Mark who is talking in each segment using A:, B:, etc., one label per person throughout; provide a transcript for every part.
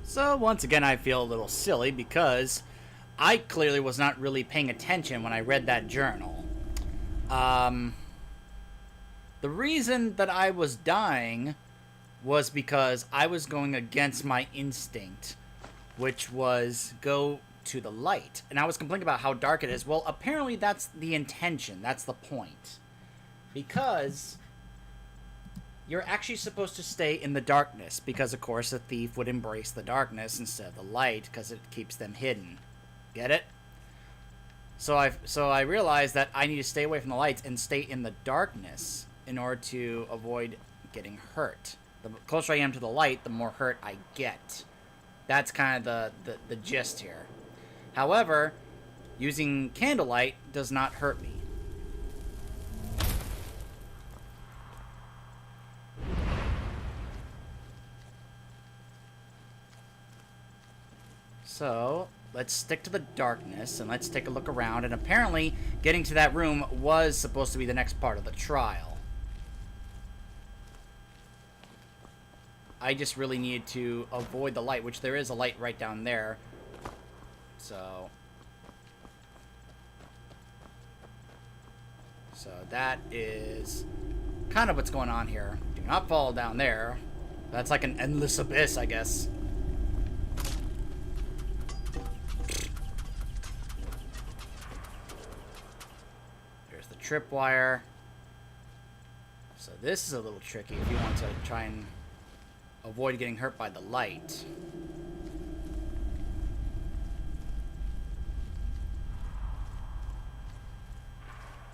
A: So once again, I feel a little silly because I clearly was not really paying attention when I read that journal. The reason that I was dying was because I was going against my instinct, which was go to the light. And I was complaining about how dark it is. Well, apparently that's the intention. That's the point. Because you're actually supposed to stay in the darkness. Because, of course, a thief would embrace the darkness instead of the light because it keeps them hidden. Get it? So I realized that I need to stay away from the lights and stay in the darkness in order to avoid getting hurt. The closer I am to the light, the more hurt I get. That's kind of the gist here. However, using candlelight does not hurt me. So, let's stick to the darkness and let's take a look around. And apparently, getting to that room was supposed to be the next part of the trial. I just really needed to avoid the light, which there is a light right down there. So that is kind of what's going on here. Do not fall down there. That's like an endless abyss, I guess. There's the tripwire. So this is a little tricky if you want to try and avoid getting hurt by the light.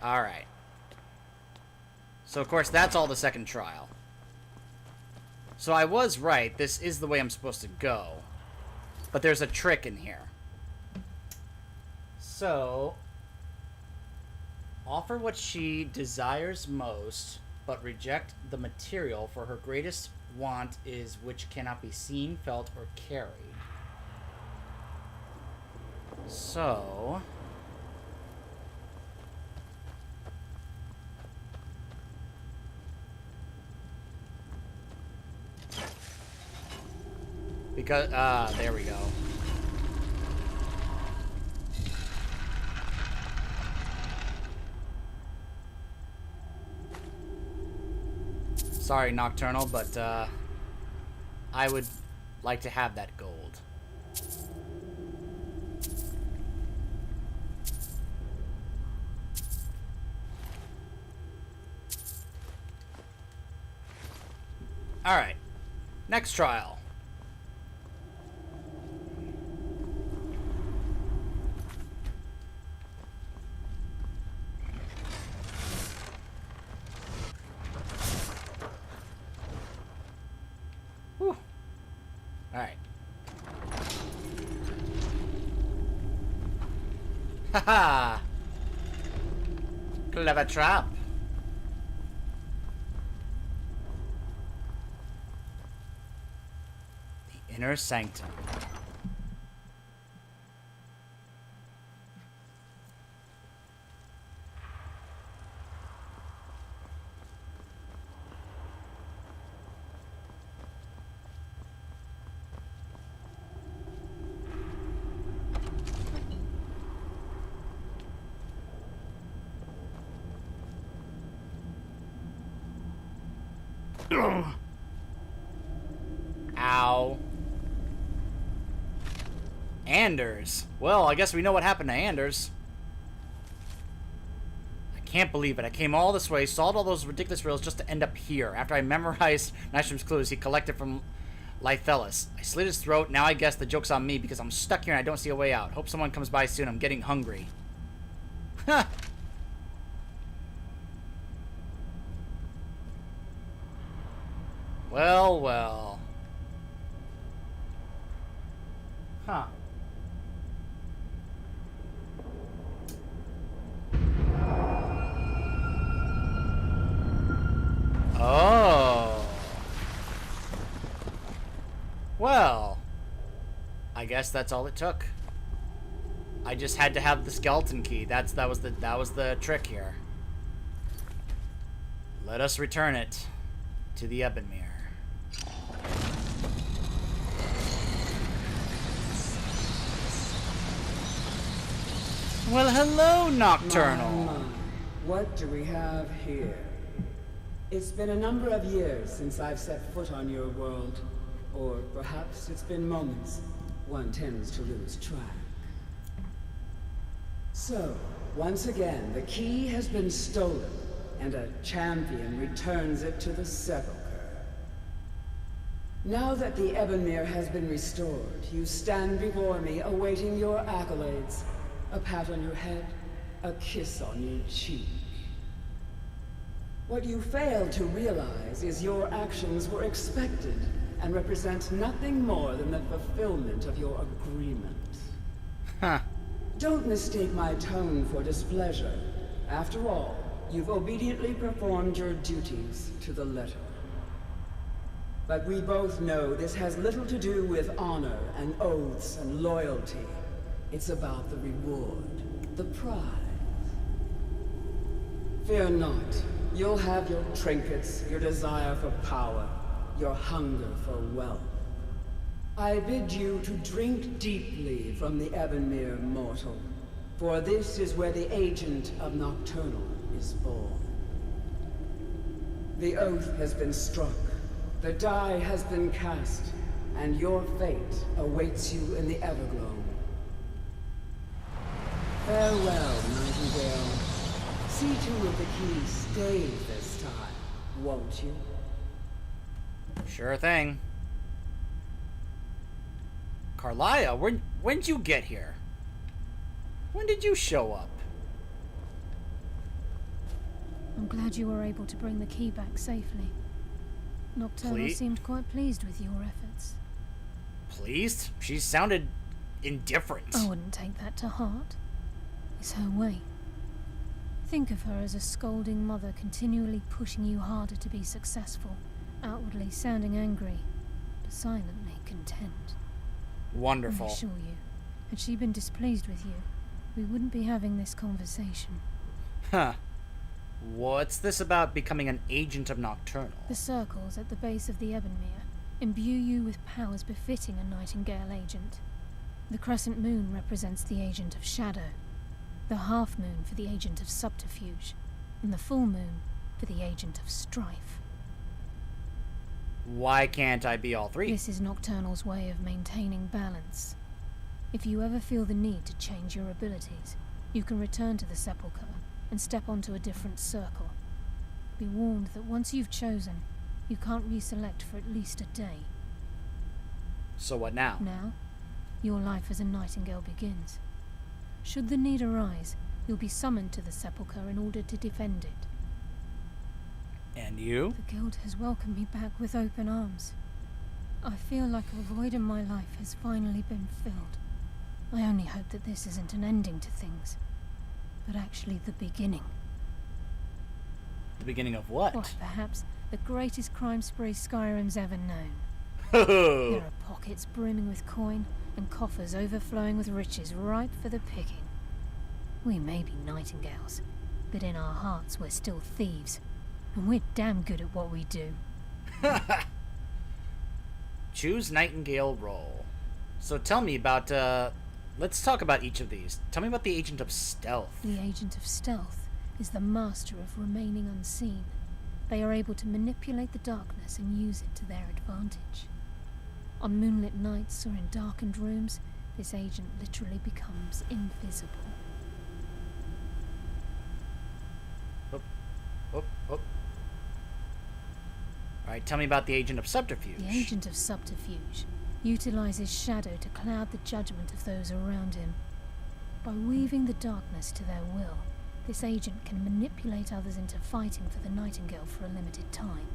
A: Alright. So, of course, that's all the second trial. So I was right. This is the way I'm supposed to go. But there's a trick in here. So, offer what she desires most, but reject the material, for her greatest want is which cannot be seen, felt, or carried. So, because there we go. Sorry, Nocturnal, but I would like to have that gold. Alright. Next trial. Whew. Alright. Haha! Clever trap. The inner sanctum. Ow. Anders. Well, I guess we know what happened to Anders. I can't believe it. I came all this way, solved all those ridiculous riddles just to end up here. After I memorized Nystrom's clues he collected from Lythelis. I slit his throat. Now I guess the joke's on me because I'm stuck here and I don't see a way out. Hope someone comes by soon. I'm getting hungry. Huh. Well, well. Huh. Oh. Well. I guess that's all it took. I just had to have the skeleton key. That was the trick here. Let us return it to the Ebonmere. Well, hello, Nocturnal.
B: My. What do we have here? It's been a number of years since I've set foot on your world. Or perhaps it's been moments. One tends to lose track. So, once again, the key has been stolen, and a champion returns it to the sepulchre. Now that the Ebonmere has been restored, you stand before me awaiting your accolades. A pat on your head, a kiss on your cheek. What you fail to realize is your actions were expected and represent nothing more than the fulfillment of your agreement.
A: Huh.
B: Don't mistake my tone for displeasure. After all, you've obediently performed your duties to the letter. But we both know this has little to do with honor and oaths and loyalty. It's about the reward, the prize. Fear not. You'll have your trinkets, your desire for power, your hunger for wealth. I bid you to drink deeply from the Ebonmere mortal, for this is where the agent of Nocturnal is born. The oath has been struck, the die has been cast, and your fate awaits you in the Everglow. Farewell, Nightingale. See to it the key stays this time, won't you?
A: Sure thing. Carlia, when'd you get here? When did you show up?
C: I'm glad you were able to bring the key back safely. Nocturnal seemed quite pleased with your efforts.
A: Pleased? She sounded indifferent.
C: I wouldn't take that to heart. It's her way. Think of her as a scolding mother continually pushing you harder to be successful, outwardly sounding angry, but silently content.
A: Wonderful.
C: I assure you, had she been displeased with you, we wouldn't be having this conversation.
A: Huh. What's this about becoming an agent of Nocturnal?
C: The circles at the base of the Ebonmere imbue you with powers befitting a Nightingale agent. The crescent moon represents the agent of shadow, the half moon for the agent of subterfuge, and the full moon for the agent of strife.
A: Why can't I be all three?
C: This is Nocturnal's way of maintaining balance. If you ever feel the need to change your abilities, you can return to the sepulchre and step onto a different circle. Be warned that once you've chosen, you can't reselect for at least a day.
A: So what now?
C: Now, your life as a Nightingale begins. Should the need arise, you'll be summoned to the sepulchre in order to defend it.
A: And you?
C: The guild has welcomed me back with open arms. I feel like a void in my life has finally been filled. I only hope that this isn't an ending to things, but actually the beginning.
A: The beginning of what?
C: Or perhaps the greatest crime spree Skyrim's ever known.
A: There
C: There are pockets brimming with coin and coffers overflowing with riches ripe for the picking. We may be Nightingales, but in our hearts we're still thieves, and we're damn good at what we do.
A: Choose Nightingale role. So tell me about, let's talk about each of these. Tell me about the Agent of Stealth.
C: The Agent of Stealth is the master of remaining unseen. They are able to manipulate the darkness and use it to their advantage. On moonlit nights or in darkened rooms, this agent literally becomes invisible.
A: Oh. Alright, tell me about the Agent of Subterfuge.
C: The Agent of Subterfuge utilizes shadow to cloud the judgment of those around him. By weaving the darkness to their will, this agent can manipulate others into fighting for the Nightingale for a limited time.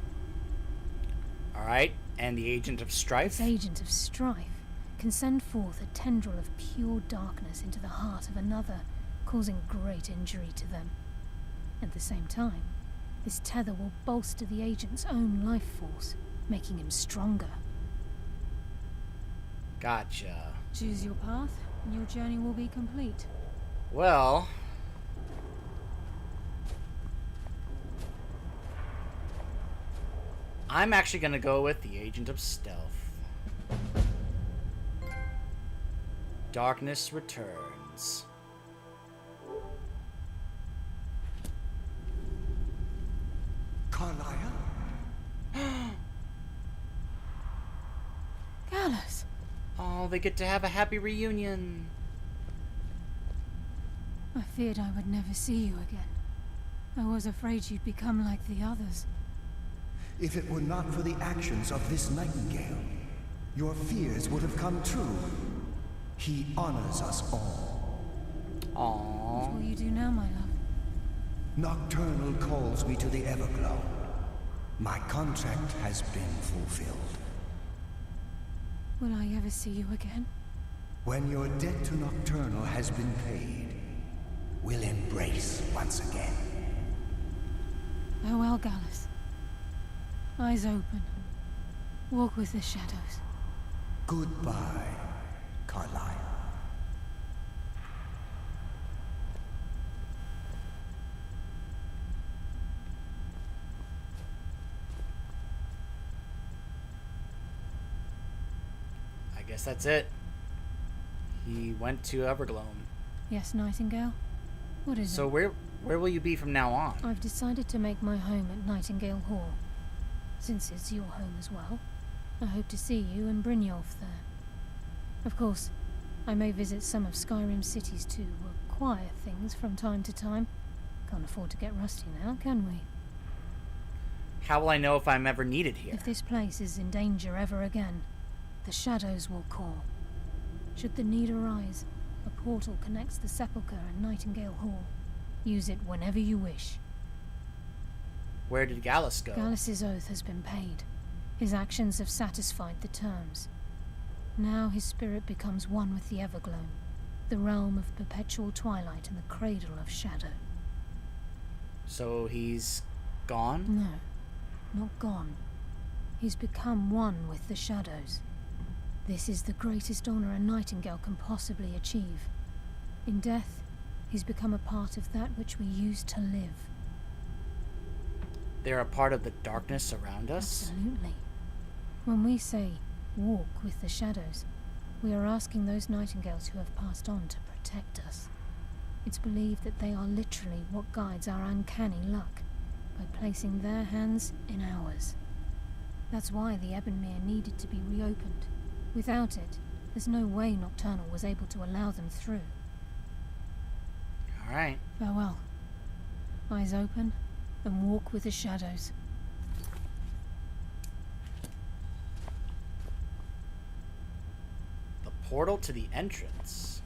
A: Alright, and the Agent of Strife?
C: This Agent of Strife can send forth a tendril of pure darkness into the heart of another, causing great injury to them. At the same time, this tether will bolster the agent's own life force, making him stronger.
A: Gotcha.
C: Choose your path, and your journey will be complete.
A: Well... I'm actually gonna go with the Agent of Stealth. Darkness returns.
D: Carlia?
C: Gallus!
A: Oh, they get to have a happy reunion.
C: I feared I would never see you again. I was afraid you'd become like the others.
D: If it were not for the actions of this nightingale, your fears would have come true. He honors us all.
A: Aww.
C: What will you do now, my love?
D: Nocturnal calls me to the Everglow. My contract has been fulfilled.
C: Will I ever see you again?
D: When your debt to Nocturnal has been paid, we'll embrace once again.
C: Farewell, Gallus. Eyes open. Walk with the shadows.
D: Goodbye, Carlia.
A: I guess that's it. He went to Evergloam.
C: Yes, Nightingale? What is
A: So
C: it?
A: where will you be from now on?
C: I've decided to make my home at Nightingale Hall. Since it's your home as well, I hope to see you and Brynjolf there. Of course, I may visit some of Skyrim's cities to acquire things from time to time. Can't afford to get rusty now, can we?
A: How will I know if I'm ever needed here?
C: If this place is in danger ever again, the shadows will call. Should the need arise, a portal connects the Sepulchre and Nightingale Hall. Use it whenever you wish.
A: Where did Gallus go?
C: Gallus's oath has been paid. His actions have satisfied the terms. Now his spirit becomes one with the Evergloam, the realm of perpetual twilight and the cradle of shadow.
A: So he's gone?
C: No, not gone. He's become one with the shadows. This is the greatest honor a Nightingale can possibly achieve. In death, he's become a part of that which we used to live.
A: They're a part of the darkness around us?
C: Absolutely. When we say, walk with the shadows, we are asking those Nightingales who have passed on to protect us. It's believed that they are literally what guides our uncanny luck, by placing their hands in ours. That's why the Ebonmere needed to be reopened. Without it, there's no way Nocturnal was able to allow them through.
A: Alright.
C: Farewell. Eyes open, and walk with the shadows.
A: The portal to the entrance.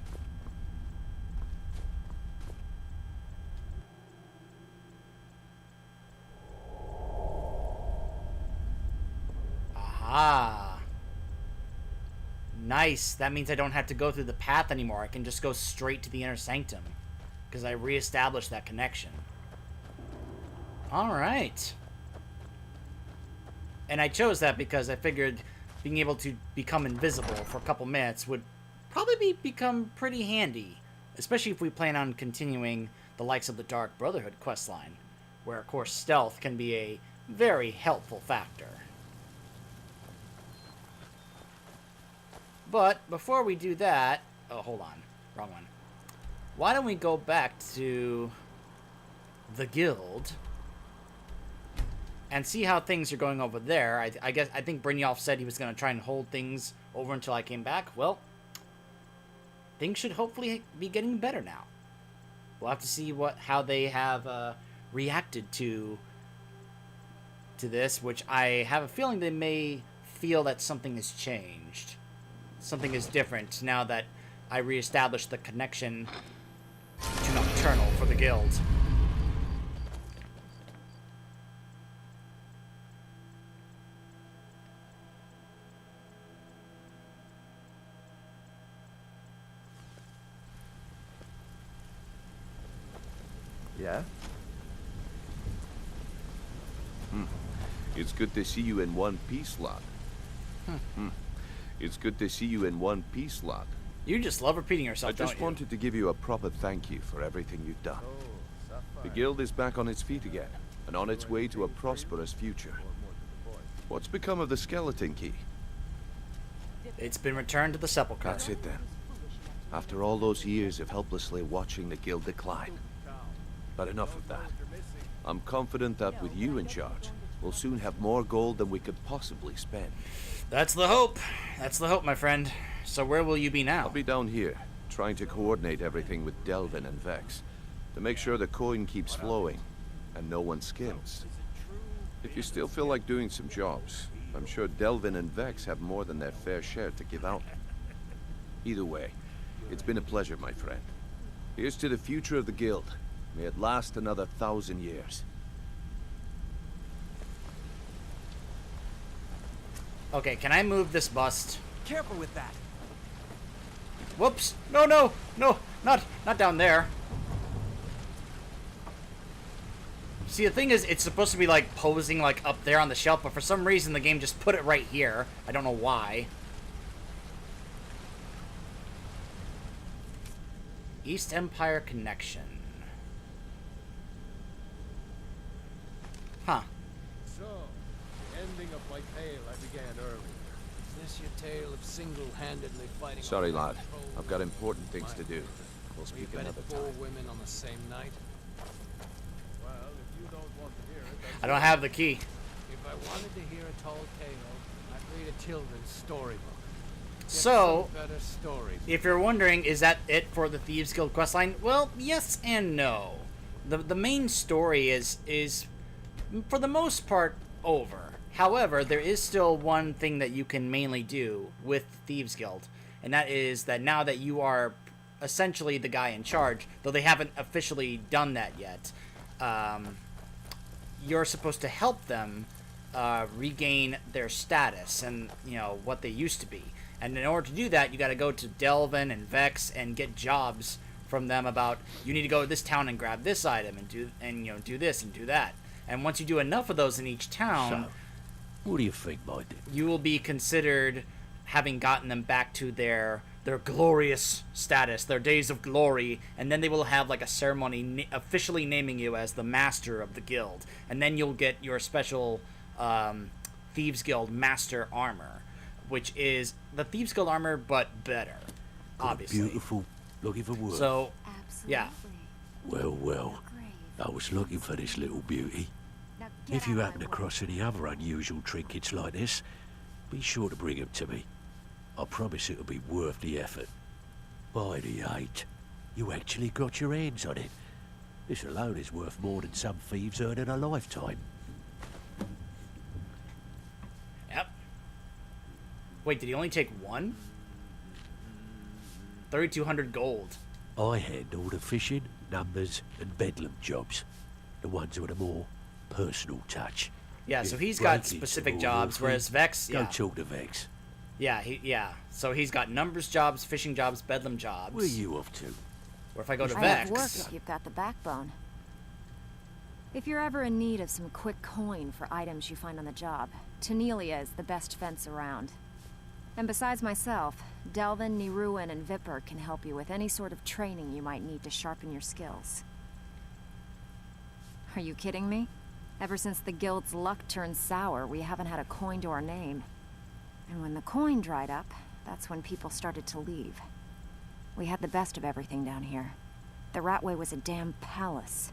A: Aha. Nice. That means I don't have to go through the path anymore. I can just go straight to the inner sanctum, because I reestablished that connection. Alright. And I chose that because I figured being able to become invisible for a couple minutes would probably become pretty handy, especially if we plan on continuing the likes of the Dark Brotherhood questline, where of course stealth can be a very helpful factor. But before we do that, oh, hold on, wrong one. Why don't we go back to the guild and see how things are going over there. I think Brynjolf said he was going to try and hold things over until I came back. Well, things should hopefully be getting better now. We'll have to see how they have reacted to this, which I have a feeling they may feel that something has changed. Something is different now that I reestablished the connection to Nocturnal for the guild.
E: Yeah?
F: It's good to see you in one piece, lad. It's good to see you in one piece, lad.
A: You just love repeating yourself,
F: I just
A: don't you?
F: wanted to give you a proper thank you for everything you've done. The guild is back on its feet again, and on its way to a prosperous future. What's become of the skeleton key?
A: It's been returned to the Sepulchre.
F: That's it then. After all those years of helplessly watching the guild decline. But enough of that. I'm confident that with you in charge, we'll soon have more gold than we could possibly spend.
A: That's the hope. That's the hope, my friend. So where will you be now?
F: I'll be down here, trying to coordinate everything with Delvin and Vex, to make sure the coin keeps flowing, and no one skims. If you still feel like doing some jobs, I'm sure Delvin and Vex have more than their fair share to give out. Either way, it's been a pleasure, my friend. Here's to the future of the guild. May it last another 1,000 years.
A: Okay, can I move this bust?
G: Careful with that.
A: Whoops! No, no, no, not down there. See, the thing is, it's supposed to be like posing like up there on the shelf, but for some reason the game just put it right here. I don't know why. East Empire Connection. Huh.
H: So, the ending of my tale I began earlier. Is this your tale of single-handedly fighting?
F: Sorry, lad. I've got important things to do. We'll speak
H: We've
F: another
H: four
F: time.
H: women on the same night. Well, if you don't want to hear it,
A: I don't have the key.
H: if I wanted to hear a tall tale, I'd read a children's storybook. Get
A: So,
H: some better stories.
A: if you're wondering, is that it for the Thieves Guild questline? Well, yes and no. The main story is for the most part over. However, there is still one thing that you can mainly do with Thieves Guild, and that is that now that you are essentially the guy in charge, though they haven't officially done that yet, you're supposed to help them regain their status and, you know, what they used to be. And in order to do that, you got to go to Delvin and Vex and get jobs from them about, you need to go to this town and grab this item and do this and do that. And once you do enough of those in each town,
I: What do you think, my dear?
A: you will be considered having gotten them back to their glorious status, their days of glory, and then they will have like a ceremony officially naming you as the master of the guild, and then you'll get your special Thieves Guild master armor, which is the Thieves Guild armor but better, obviously.
I: Beautiful, looking for work.
A: So, yeah.
I: Well, I was looking for this little beauty. If you happen across any other unusual trinkets like this, be sure to bring them to me. I promise it'll be worth the effort. By the 8, you actually got your hands on it. This alone is worth more than some thieves earn in a lifetime.
A: Yep. Wait, did he only take one? 3,200 gold.
I: I handle the fishing, numbers, and bedlam jobs. The ones with a more personal touch.
A: Yeah, so
I: If
A: he's got
I: breakage
A: specific
I: or
A: jobs,
I: wolfing,
A: whereas Vex,
I: Go
A: yeah.
I: talk to Vex.
A: Yeah, so he's got numbers jobs, fishing jobs, bedlam jobs.
I: Where are you off to?
A: Or if I go to
J: I have work
A: Vex,
J: if you've got the backbone. If you're ever in need of some quick coin for items you find on the job, Tanelia is the best fence around. And besides myself, Delvin, Niruin, and Vipper can help you with any sort of training you might need to sharpen your skills. Are you kidding me? Ever since the guild's luck turned sour, we haven't had a coin to our name. And when the coin dried up, that's when people started to leave. We had the best of everything down here. The Ratway was a damn palace.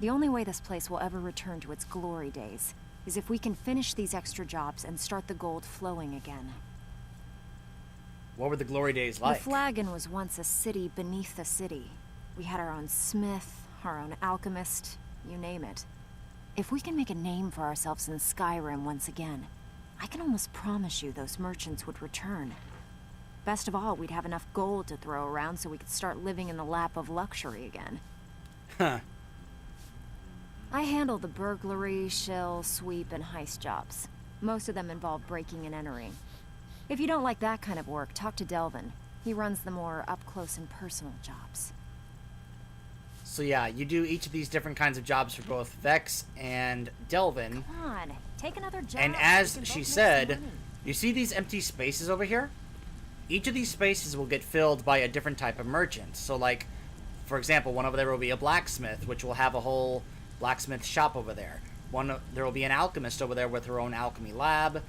J: The only way this place will ever return to its glory days is if we can finish these extra jobs and start the gold flowing again.
A: what were the glory days like?
J: The Flagon was once a city beneath a city. We had our own smith, our own alchemist, you name it. If we can make a name for ourselves in Skyrim once again, I can almost promise you those merchants would return. Best of all, we'd have enough gold to throw around so we could start living in the lap of luxury again.
A: Huh.
J: I handle the burglary, shill, sweep, and heist jobs. Most of them involve breaking and entering. If you don't like that kind of work, talk to Delvin. He runs the more up-close and personal jobs.
A: So yeah, you do each of these different kinds of jobs for both Vex and Delvin.
J: Come on, take another job.
A: And
J: so
A: as
J: we can
A: she
J: both make some
A: said,
J: money.
A: you see these empty spaces over here? Each of these spaces will get filled by a different type of merchant. So like, for example, one over there will be a blacksmith, which will have a whole blacksmith shop over there. There will be an alchemist over there with her own alchemy lab,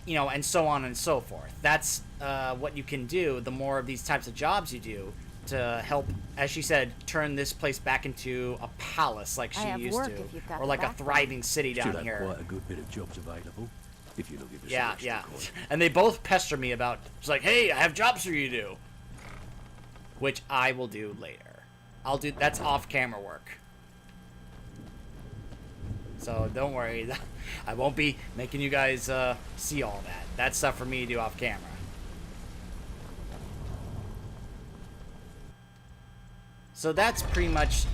A: you know, and so on and so forth. That's what you can do. The more of these types of jobs you do, to help, as she said, turn this place back into a palace like she used to, or like a thriving city down
I: Still
A: here.
I: have quite a good bit of jobs available if you're looking for some
A: Yeah,
I: extra
A: yeah.
I: coin.
A: And they both pester me about, it's like, hey, I have jobs for you to do. Which I will do later. That's off-camera work. So don't worry, I won't be making you guys see all that. That's stuff for me to do off-camera. So that's pretty much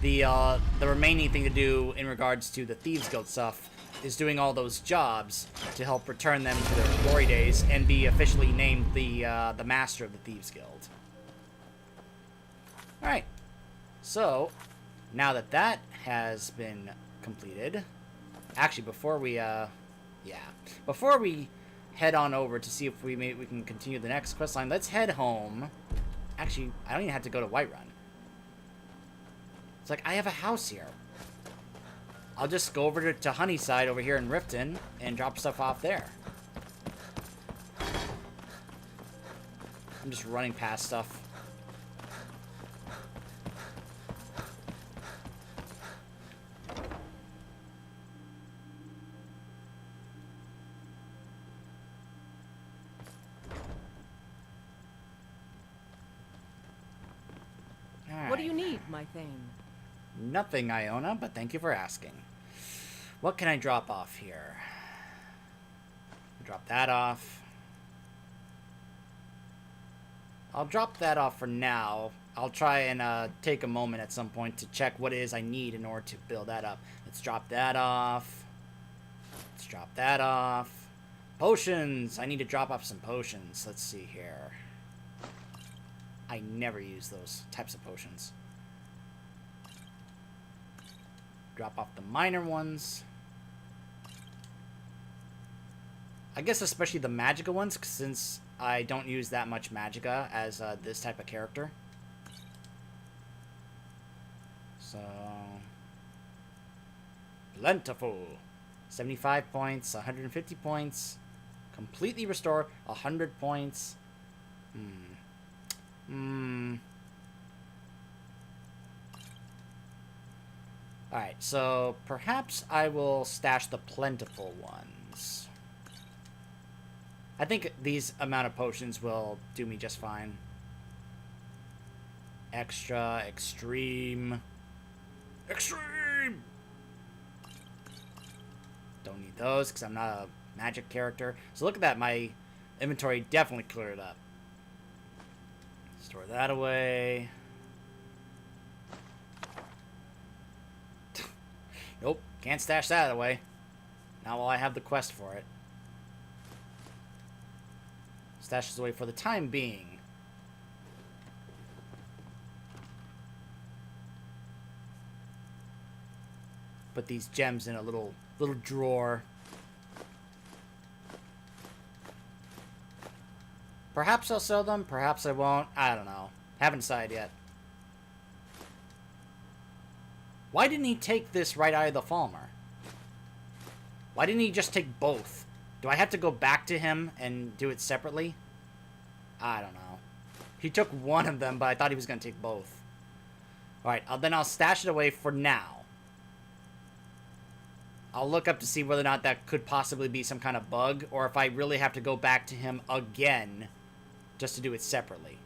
A: the remaining thing to do in regards to the Thieves Guild stuff, is doing all those jobs to help return them to their glory days and be officially named the Master of the Thieves Guild. Alright, so now that that has been completed, actually before we head on over to see if we can continue the next quest line, let's head home. Actually, I don't even have to go to Whiterun. It's like, I have a house here. I'll just go over to Honeyside over here in Riften and drop stuff off there. I'm just running past stuff.
G: What do you need, my thane?
A: Nothing, Iona, but thank you for asking. What can I drop off here? Drop that off. I'll drop that off for now. I'll try and take a moment at some point to check what it is I need in order to build that up. Let's drop that off. Let's drop that off. Potions! I need to drop off some potions. Let's see here. I never use those types of potions. Drop off the minor ones. I guess especially the Magicka ones, since I don't use that much Magicka as this type of character. So... Plentiful. 75 points, 150 points. Completely restore, 100 points. Alright, so perhaps I will stash the plentiful ones. I think these amount of potions will do me just fine. Extra, extreme. Extreme! Don't need those because I'm not a magic character. So look at that, my inventory definitely cleared up. Store that away. Nope, can't stash that away. Not while I have the quest for it. Stash this away for the time being. Put these gems in a little drawer. Perhaps I'll sell them, perhaps I won't. I don't know. Haven't decided yet. Why didn't he take this right eye of the Falmer? Why didn't he just take both? Do I have to go back to him and do it separately? I don't know. He took one of them, but I thought he was going to take both. Alright, then I'll stash it away for now. I'll look up to see whether or not that could possibly be some kind of bug, or if I really have to go back to him again just to do it separately.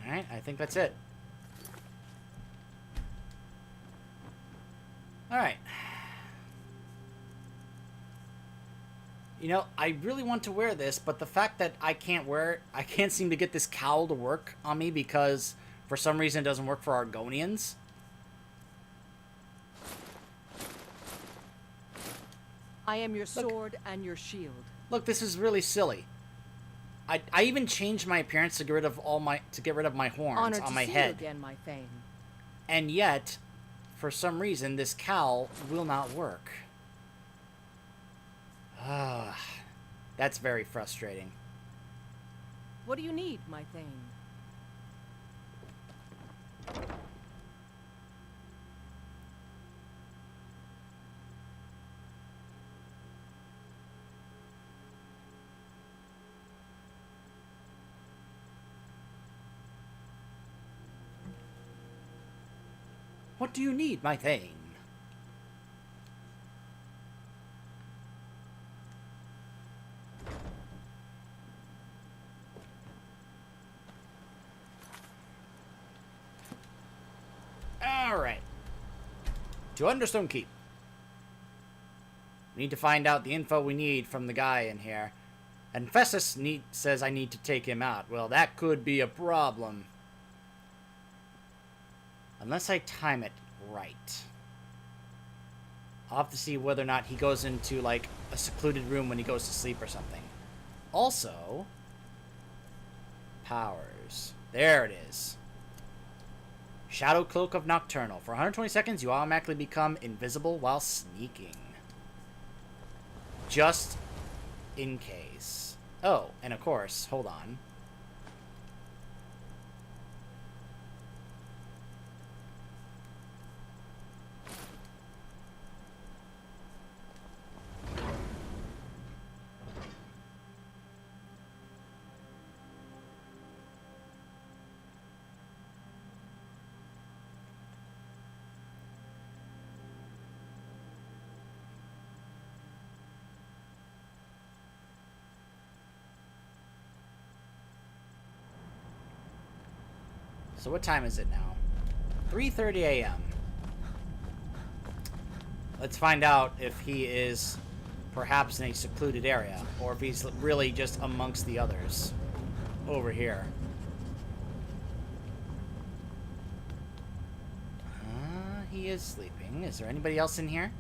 A: Alright, I think that's it. Alright. You know, I really want to wear this, but the fact that I can't wear it, I can't seem to get this cowl to work on me because for some reason it doesn't work for Argonians.
G: I am your sword and your shield.
A: Look, this is really silly. I even changed my appearance to get rid of my horns
G: Honored
A: on
G: to
A: my
G: see
A: head.
G: you again, my thane.
A: And yet, for some reason, this cowl will not work. Ah, that's very frustrating.
G: What do you need, my thane?
A: What do you need, my thane? Alright. To Understone Keep. We need to find out the info we need from the guy in here. And Festus says I need to take him out. Well, that could be a problem. Unless I time it right. I'll have to see whether or not he goes into, like, a secluded room when he goes to sleep or something. Also, powers. There it is. Shadow Cloak of Nocturnal. For 120 seconds, you automatically become invisible while sneaking. Just in case. Oh, and of course, hold on. So what time is it now? 3:30 a.m. Let's find out if he is perhaps in a secluded area, or if he's really just amongst the others over here. He is sleeping. Is there anybody else in here?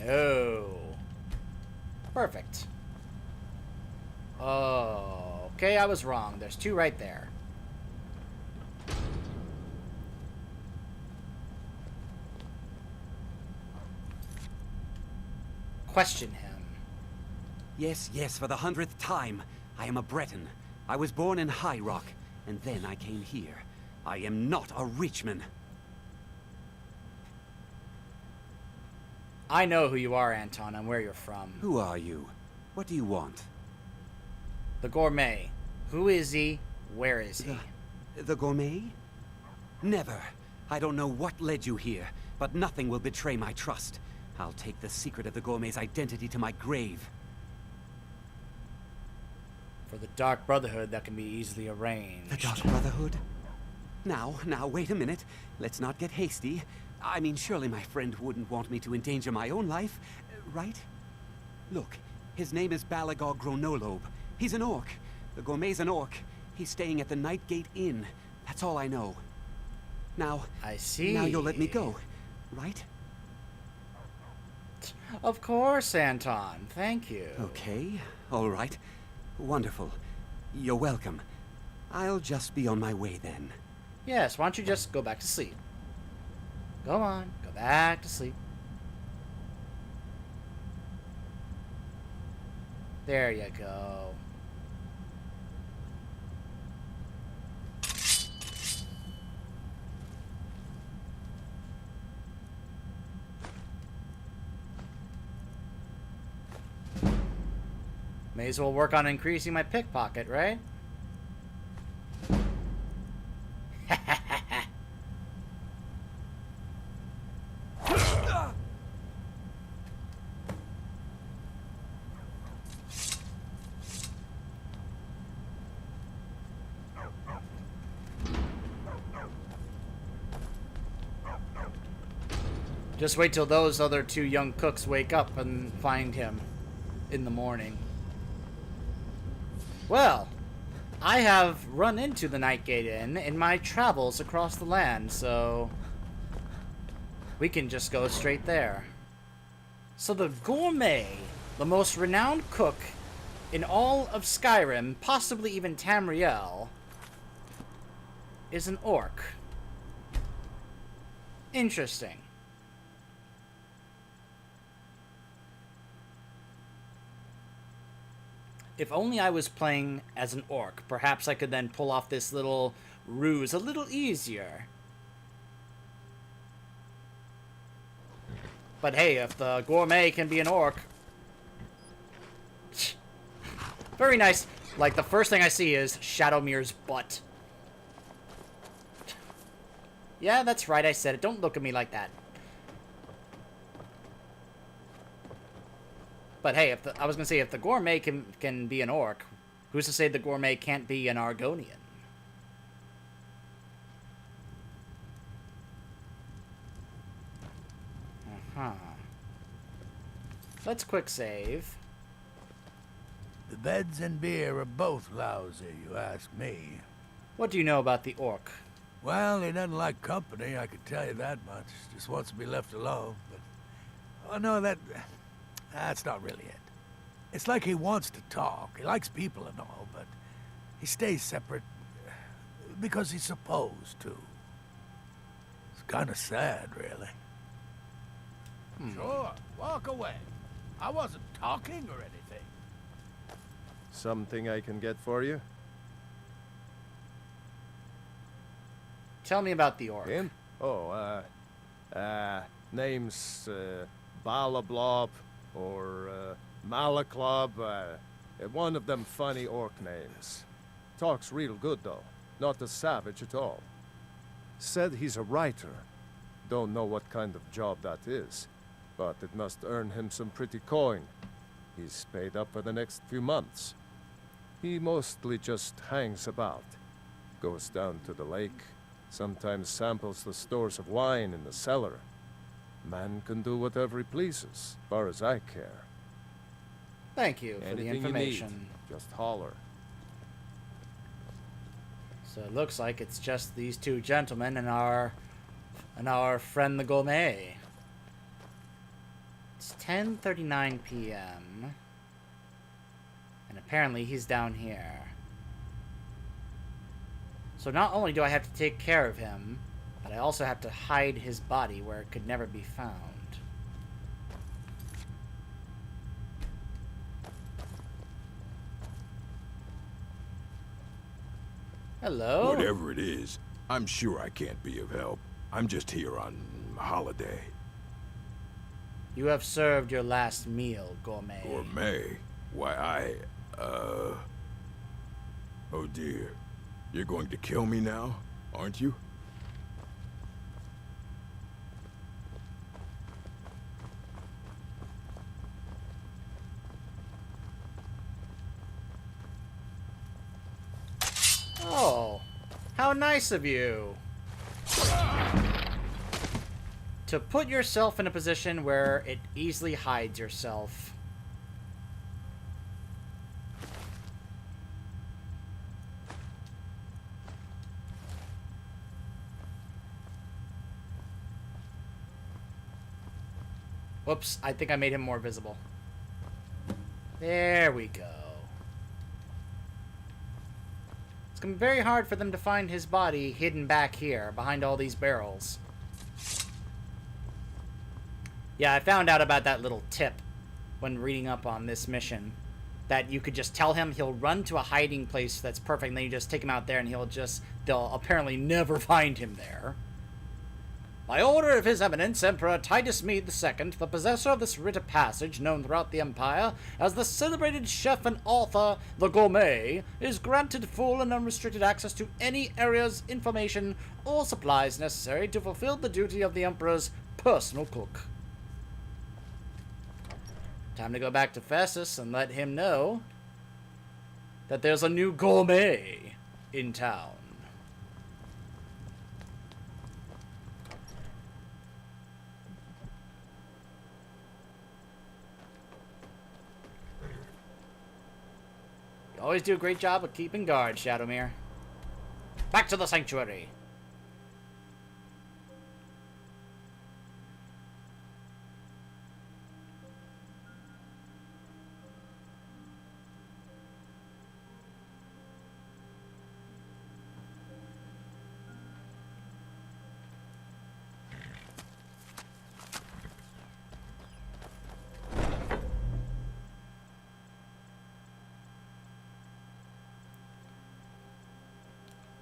A: No. Perfect. Oh, okay, I was wrong. There's two right there. Question him.
K: Yes, yes, for the 100th time. I am a Breton. I was born in High Rock, and then I came here. I am not a Richman.
A: I know who you are, Anton, and where you're from.
K: Who are you? What do you want?
A: The gourmet. Who is he? Where is he?
K: The gourmet? Never. I don't know what led you here, but nothing will betray my trust. I'll take the secret of the gourmet's identity to my grave.
A: For the Dark Brotherhood, that can be easily arranged.
K: The Dark Brotherhood? Now, wait a minute. Let's not get hasty. I mean, surely my friend wouldn't want me to endanger my own life, right? Look, his name is Balagog Gronolobe. He's an orc. The gourmet's an orc. He's staying at the Nightgate Inn. That's all I know. Now,
A: I see.
K: Now you'll let me go, right?
A: Of course, Anton. Thank you.
K: Okay, all right. Wonderful. You're welcome. I'll just be on my way then.
A: Yes, why don't you just go back to sleep? Go on, go back to sleep. There you go. May as well work on increasing my pickpocket, right? Just wait till those other two young cooks wake up and find him in the morning. Well, I have run into the Nightgate Inn in my travels across the land, so we can just go straight there. So the gourmet, the most renowned cook in all of Skyrim, possibly even Tamriel, is an orc. Interesting. If only I was playing as an orc, perhaps I could then pull off this little ruse a little easier. But hey, if the gourmet can be an orc... Very nice. Like, the first thing I see is Shadowmere's butt. Yeah, that's right, I said it. Don't look at me like that. But hey, I was gonna say, if the gourmet can be an orc, who's to say the gourmet can't be an Argonian? Uh-huh. Let's quick save.
L: The beds and beer are both lousy, you ask me.
A: What do you know about the orc?
L: Well, he doesn't like company, I can tell you that much. Just wants to be left alone, but... Oh, no, that's not really it. It's like he wants to talk. He likes people and all, but he stays separate because he's supposed to. It's kind of sad, really.
H: Sure, walk away. I wasn't talking or anything.
E: Something I can get for you?
A: Tell me about the orc.
E: Him? Oh, name's, Balablob, or, Malaklob, one of them funny orc names. Talks real good, though. Not a savage at all. Said he's a writer. Don't know what kind of job that is, but it must earn him some pretty coin. He's paid up for the next few months. He mostly just hangs about. Goes down to the lake, sometimes samples the stores of wine in the cellar. Man can do whatever he pleases, as far as I care.
A: Thank you for the information.
E: You need, just holler.
A: So it looks like it's just these two gentlemen and our friend the gourmet. It's 10:39 p.m. and apparently he's down here. So not only do I have to take care of him, but I also have to hide his body where it could never be found. Hello?
M: Whatever it is, I'm sure I can't be of help. I'm just here on holiday.
A: You have served your last meal, gourmet.
M: Gourmet? Why, oh dear. You're going to kill me now, aren't you?
A: Oh, how nice of you. To put yourself in a position where it easily hides yourself. Whoops, I think I made him more visible. There we go. It's gonna be very hard for them to find his body hidden back here, behind all these barrels. Yeah, I found out about that little tip when reading up on this mission. That you could just tell him he'll run to a hiding place that's perfect, and then you just take him out there and they'll apparently never find him there. By order of His Eminence, Emperor Titus Mede II, the possessor of this writ of passage, known throughout the Empire as the celebrated chef and author, the Gourmet, is granted full and unrestricted access to any areas, information, or supplies necessary to fulfill the duty of the Emperor's personal cook. Time to go back to Festus and let him know that there's a new Gourmet in town. You always do a great job of keeping guard, Shadowmere. Back to the sanctuary.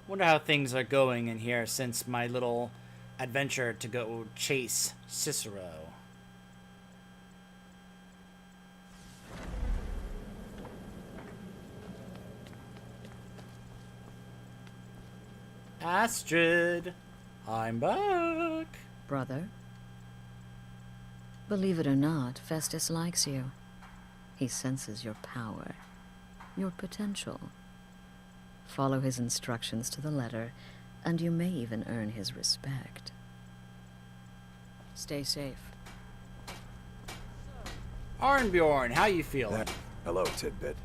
A: Wonder how things are going in here since my little adventure to go chase Cicero. Astrid, I'm back.
N: Brother? Believe it or not, Festus likes you. He senses your power, your potential. Follow his instructions to the letter, and you may even earn his respect. Stay safe.
A: Arnbjorn, how you feeling?
M: Hello, Tidbit.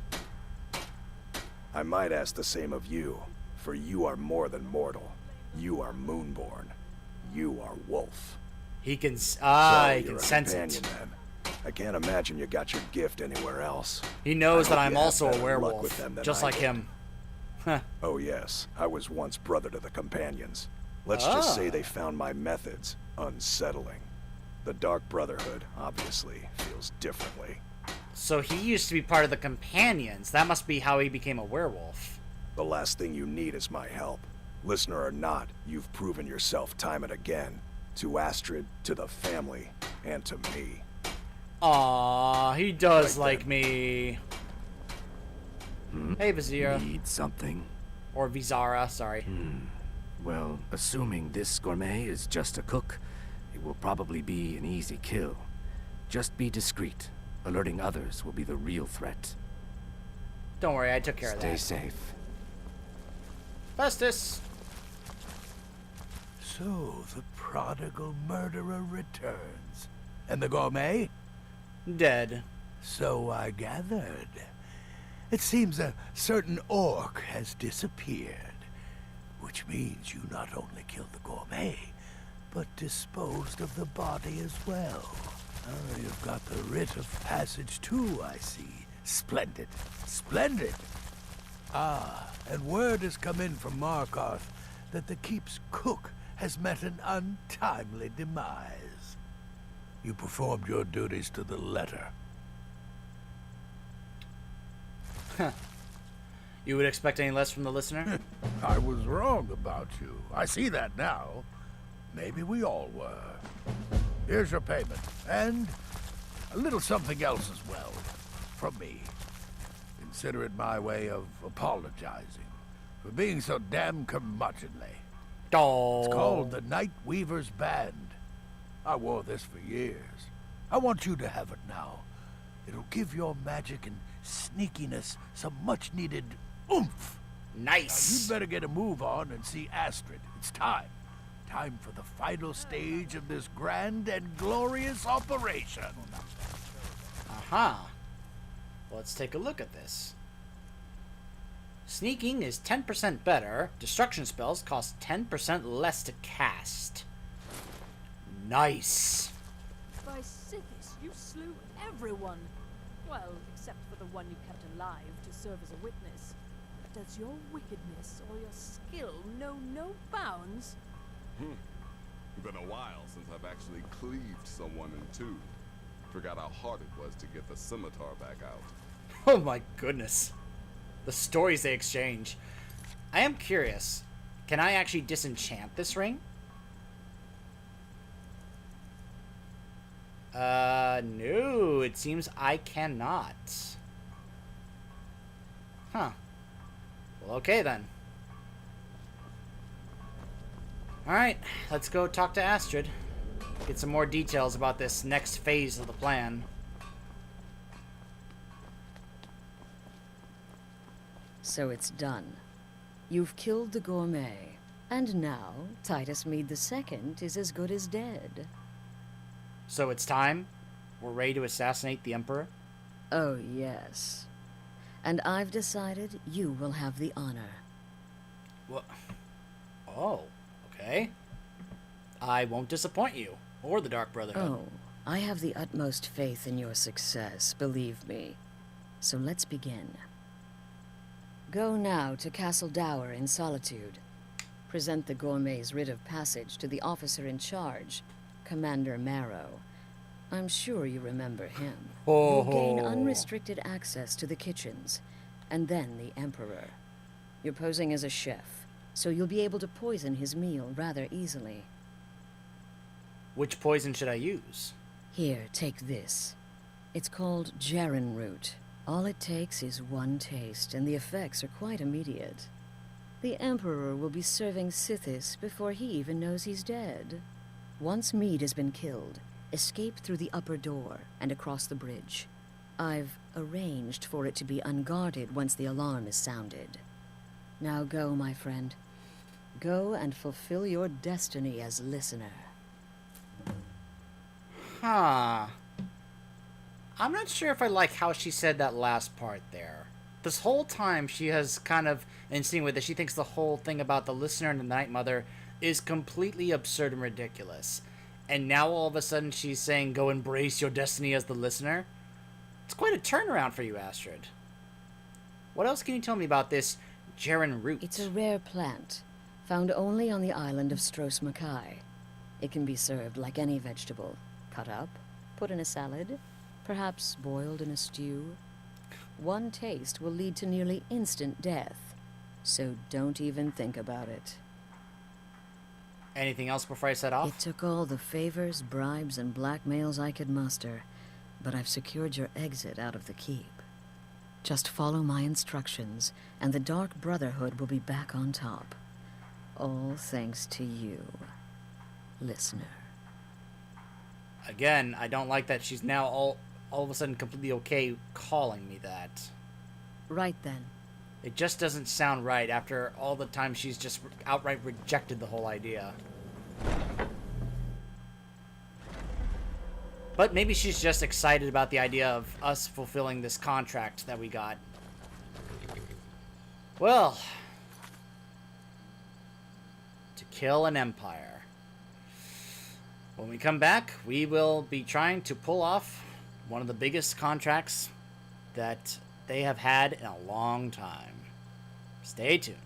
M: I might ask the same of you, for you are more than mortal. You are Moonborn. You are Wolf.
A: He can,
M: So
A: he
M: you're
A: can
M: a
A: sense
M: companion,
A: it.
M: then. I can't imagine you got your gift anywhere else.
A: He knows that
M: I hope
A: I'm
M: you have
A: also a
M: better luck
A: werewolf,
M: with them than
A: just
M: I
A: like
M: did.
A: him. Huh.
M: Oh yes, I was once brother to the companions. Let's just say they found my methods unsettling. The Dark Brotherhood, obviously, feels differently.
A: So he used to be part of the companions. That must be how he became a werewolf.
M: The last thing you need is my help. Listener or not, you've proven yourself time and again. To Astrid, to the family, and to me.
A: Aww, he does
M: Right
A: like
M: then.
A: me. Hey, Vizira.
O: Need something?
A: Or Vizara, sorry.
O: Well, assuming this gourmet is just a cook, it will probably be an easy kill. Just be discreet. Alerting others will be the real threat.
A: Don't worry, I took care of
O: Stay
A: that.
O: safe.
A: Festus!
L: So, the prodigal murderer returns. And the gourmet?
A: Dead.
L: So I gathered. It seems a certain orc has disappeared. Which means you not only killed the gourmet, but disposed of the body as well. Oh, you've got the writ of passage too, I see. Splendid. Splendid! Ah, and word has come in from Markarth that the keep's cook has met an untimely demise. You performed your duties to the letter.
A: You would expect any less from the listener?
L: I was wrong about you. I see that now. Maybe we all were. Here's your payment, and a little something else as well, from me. Consider it my way of apologizing for being so damn curmudgeonly.
A: Oh.
L: It's called the Night Weaver's Band. I wore this for years. I want you to have it now. It'll give your magic and sneakiness some much-needed oomph.
A: Nice.
L: Now, you'd better get a move on and see Astrid. It's time. Time for the final stage of this grand and glorious operation.
A: Aha. Let's take a look at this. Sneaking is 10% better. Destruction spells cost 10% less to cast. Nice.
G: By Sithis, you slew everyone. Well, except for the one you kept alive to serve as a witness. Does your wickedness or your skill know no bounds?
P: Been a while since I've actually cleaved someone in two. Forgot how hard it was to get the scimitar back out.
A: Oh my goodness. The stories they exchange. I am curious. Can I actually disenchant this ring? No. It seems I cannot. Huh. Well, okay then. Alright, let's go talk to Astrid. Get some more details about this next phase of the plan.
N: So it's done. You've killed the gourmet, and now Titus Mead II is as good as dead.
A: So it's time? We're ready to assassinate the Emperor?
N: Oh, yes. And I've decided you will have the honor.
A: What? Oh, okay. I won't disappoint you, or the Dark Brotherhood.
N: Oh, I have the utmost faith in your success, believe me. So let's begin. Go now to Castle Dower in Solitude. Present the gourmet's writ of passage to the officer in charge, Commander Marrow. I'm sure you remember him. You'll gain unrestricted access to the kitchens, and then the Emperor. You're posing as a chef, so you'll be able to poison his meal rather easily.
A: Which poison should I use?
N: Here, take this. It's called Jaren root. All it takes is one taste, and the effects are quite immediate. The Emperor will be serving Sithis before he even knows he's dead. Once Mead has been killed, escape through the upper door and across the bridge. I've arranged for it to be unguarded once the alarm is sounded. Now go, my friend. Go and fulfill your destiny as listener.
A: Huh. I'm not sure if I like how she said that last part there. This whole time she has kind of insinuated that she thinks the whole thing about the listener and the Night Mother is completely absurd and ridiculous. And now all of a sudden she's saying go embrace your destiny as the listener? It's quite a turnaround for you, Astrid. What else can you tell me about this Jaren root?
N: It's a rare plant, found only on the island of Stros Makai. It can be served like any vegetable, cut up, put in a salad, perhaps boiled in a stew. One taste will lead to nearly instant death, so don't even think about it.
A: Anything else before I set off?
N: It took all the favors, bribes, and blackmails I could muster, but I've secured your exit out of the keep. Just follow my instructions, and the Dark Brotherhood will be back on top. All thanks to you, listener.
A: Again, I don't like that she's now all of a sudden completely okay calling me that.
N: Right then.
A: It just doesn't sound right after all the time she's just outright rejected the whole idea. But maybe she's just excited about the idea of us fulfilling this contract that we got. Well, to kill an empire. When we come back, we will be trying to pull off one of the biggest contracts that they have had in a long time. Stay tuned.